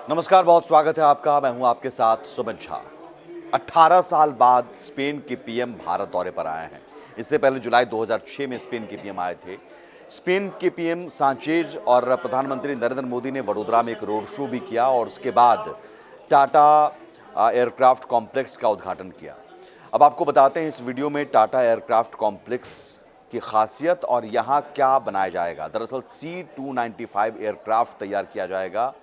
नमस्कार, बहुत स्वागत है आपका। मैं हूं आपके साथ सुमित झा। 18 साल बाद स्पेन के पीएम भारत दौरे पर आए हैं। इससे पहले जुलाई 2006 में स्पेन के पीएम आए थे। स्पेन के पीएम सांचेज और प्रधानमंत्री नरेंद्र मोदी ने वडोदरा में एक रोड शो भी किया और उसके बाद टाटा एयरक्राफ्ट कॉम्प्लेक्स का उद्घाटन किया। अब आपको बताते हैं इस वीडियो में टाटा एयरक्राफ्ट कॉम्प्लेक्स की खासियत और यहाँ क्या बनाया जाएगा। दरअसल C-295 एयरक्राफ्ट तैयार किया जाएगा।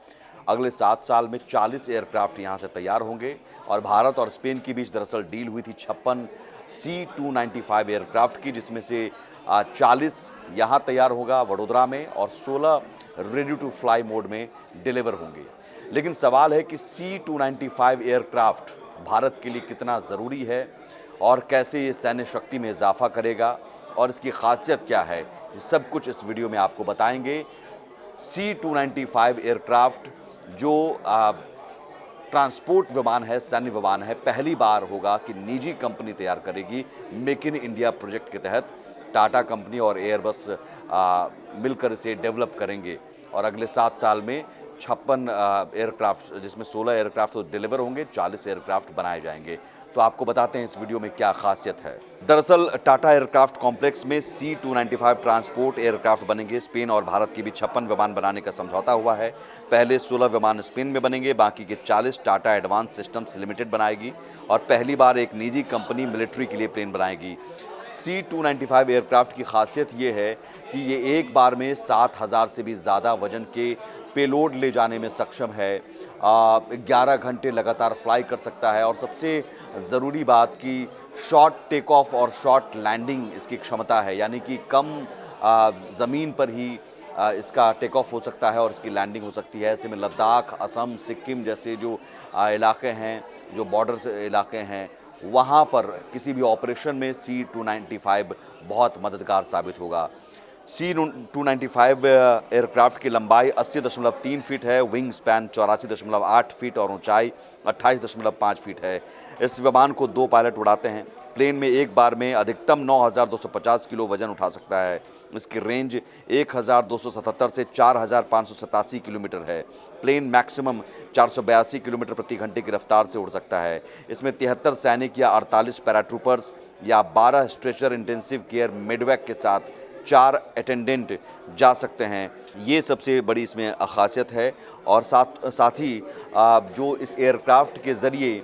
अगले 7 साल में 40 एयरक्राफ्ट यहाँ से तैयार होंगे और भारत और स्पेन के बीच दरअसल डील हुई थी 56 C-295 एयरक्राफ्ट की, जिसमें से 40 यहाँ तैयार होगा वडोदरा में और 16 रेडी टू फ्लाई मोड में डिलीवर होंगे। लेकिन सवाल है कि C-295 एयरक्राफ्ट भारत के लिए कितना ज़रूरी है और कैसे ये सैन्य शक्ति में इजाफा करेगा और इसकी खासियत क्या है, ये सब कुछ इस वीडियो में आपको बताएंगे। C-295 एयरक्राफ्ट जो ट्रांसपोर्ट विमान है, सैन्य विमान है, पहली बार होगा कि निजी कंपनी तैयार करेगी। मेक इन इंडिया प्रोजेक्ट के तहत टाटा कंपनी और एयरबस मिलकर इसे डेवलप करेंगे और अगले 7 साल में 56 एयरक्राफ्ट, जिसमें 16 एयरक्राफ्ट तो डिलीवर होंगे, 40 एयरक्राफ्ट बनाए जाएंगे। तो आपको बताते हैं इस वीडियो में क्या खासियत है। दरअसल टाटा एयरक्राफ्ट कॉम्प्लेक्स में C-295 ट्रांसपोर्ट एयरक्राफ्ट बनेंगे। स्पेन और भारत के बीच 56 विमान बनाने का समझौता हुआ है। पहले 16 विमान स्पेन में बनेंगे, बाकी के 40 टाटा एडवांस सिस्टम्स लिमिटेड बनाएगी और पहली बार एक निजी कंपनी मिलिट्री के लिए प्लेन बनाएगी। C-295 एयरक्राफ्ट की खासियत ये है कि ये एक बार में 7,000 से भी ज़्यादा वजन के पेलोड ले जाने में सक्षम है। 11 घंटे लगातार फ्लाई कर सकता है और सबसे ज़रूरी बात कि शॉर्ट टेक ऑफ और शॉर्ट लैंडिंग इसकी क्षमता है, यानी कि कम ज़मीन पर ही इसका टेक ऑफ हो सकता है और इसकी लैंडिंग हो सकती है। ऐसे में लद्दाख, असम, सिक्किम जैसे जो इलाके हैं, जो बॉर्डर से इलाके हैं, वहाँ पर किसी भी ऑपरेशन में C-295 बहुत मददगार साबित होगा। C-295 एयरक्राफ्ट की लंबाई 80.3 फीट है, विंग स्पैन 84.8 फीट और ऊंचाई 28.5 फीट है। इस विमान को 2 पायलट उड़ाते हैं। प्लेन में एक बार में अधिकतम 9,250 किलो वजन उठा सकता है। इसकी रेंज 1,277 से 4,587 किलोमीटर है। प्लेन मैक्सिमम 482 किलोमीटर प्रति घंटे की रफ्तार से उड़ सकता है। इसमें 73 सैनिक या 48 पैराट्रूपर्स या 12 स्ट्रेचर इंटेंसिव केयर मेडवैक के साथ 4 अटेंडेंट जा सकते हैं। ये सबसे बड़ी इसमें खासियत है और साथ ही जो इस एयरक्राफ्ट के ज़रिए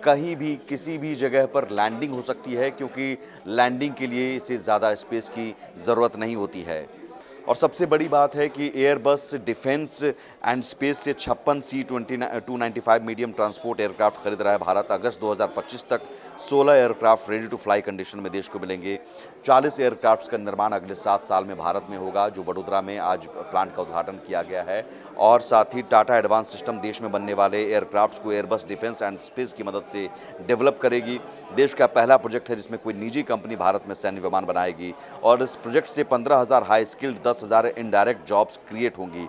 कहीं भी किसी भी जगह पर लैंडिंग हो सकती है, क्योंकि लैंडिंग के लिए इसे ज़्यादा स्पेस की ज़रूरत नहीं होती है। और सबसे बड़ी बात है कि एयरबस डिफेंस एंड स्पेस से 56 C-295 मीडियम ट्रांसपोर्ट एयरक्राफ्ट खरीद रहा है भारत। अगस्त 2025 तक 16 aircraft ready to fly condition में देश को मिलेंगे। 40 एयरक्राफ्ट्स का निर्माण अगले 7 साल में भारत में होगा, जो वडोदरा में आज प्लांट का उद्घाटन किया गया है। और साथ ही टाटा एडवांस सिस्टम देश में बनने वाले एयरक्राफ्ट्स को एयरबस डिफेंस एंड स्पेस की मदद से डेवलप करेगी। देश का पहला प्रोजेक्ट है जिसमें कोई निजी कंपनी भारत में सैन्य विमान बनाएगी और इस प्रोजेक्ट से 15,000 high skilled 10,000 indirect jobs create होंगी।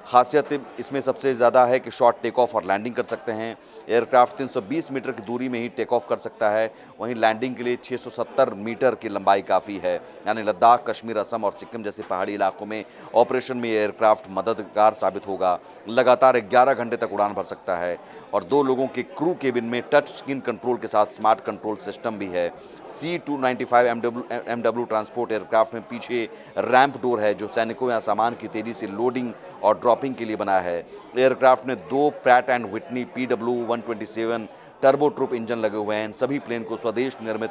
खासियत इसमें सबसे ज़्यादा है कि शॉर्ट टेक ऑफ और लैंडिंग कर सकते हैं। एयरक्राफ्ट 320 मीटर की दूरी में ही टेक ऑफ कर सकता है, वहीं लैंडिंग के लिए 670 मीटर की लंबाई काफ़ी है। यानी लद्दाख, कश्मीर, असम और सिक्किम जैसे पहाड़ी इलाकों में ऑपरेशन में एयरक्राफ्ट मददगार साबित होगा। लगातार 11 घंटे तक उड़ान भर सकता है और 2 लोगों के क्रू केबिन में टच स्क्रीन कंट्रोल के साथ स्मार्ट कंट्रोल सिस्टम भी है। C-295 MW ट्रांसपोर्ट एयरक्राफ्ट में पीछे रैंप डोर है, जो सैनिकों या सामान की तेज़ी से लोडिंग और ड्रॉपिंग के लिए बना है। एयरक्राफ्ट में 2 Pratt and Whitney PW-127 turbo troop engine लगे हुए हैं। सभी प्लेन को स्वदेश निर्मित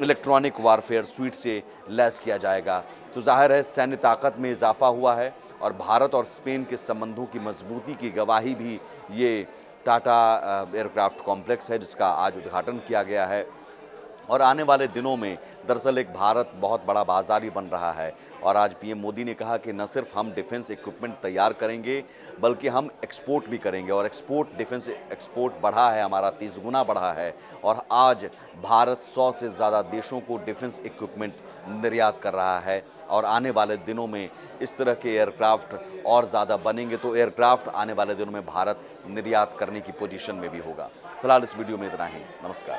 इलेक्ट्रॉनिक वारफेयर स्वीट से लैस किया जाएगा। तो जाहिर है सैन्य ताकत में इजाफा हुआ है और भारत और स्पेन के संबंधों की मजबूती की गवाही भी ये टाटा एयरक्राफ्ट कॉम्प्लेक्स है, जिसका आज उद्घाटन किया गया है। और आने वाले दिनों में दरअसल एक भारत बहुत बड़ा बाज़ारी बन रहा है और आज पीएम मोदी ने कहा कि न सिर्फ हम डिफेंस इक्विपमेंट तैयार करेंगे बल्कि हम एक्सपोर्ट भी करेंगे और डिफेंस एक्सपोर्ट बढ़ा है हमारा, 30 गुना बढ़ा है और आज भारत 100 से ज़्यादा देशों को डिफेंस इक्विपमेंट निर्यात कर रहा है और आने वाले दिनों में इस तरह के एयरक्राफ्ट और ज़्यादा बनेंगे तो एयरक्राफ्ट आने वाले दिनों में भारत निर्यात करने की पोजीशन में भी होगा। फिलहाल इस वीडियो में इतना ही। नमस्कार।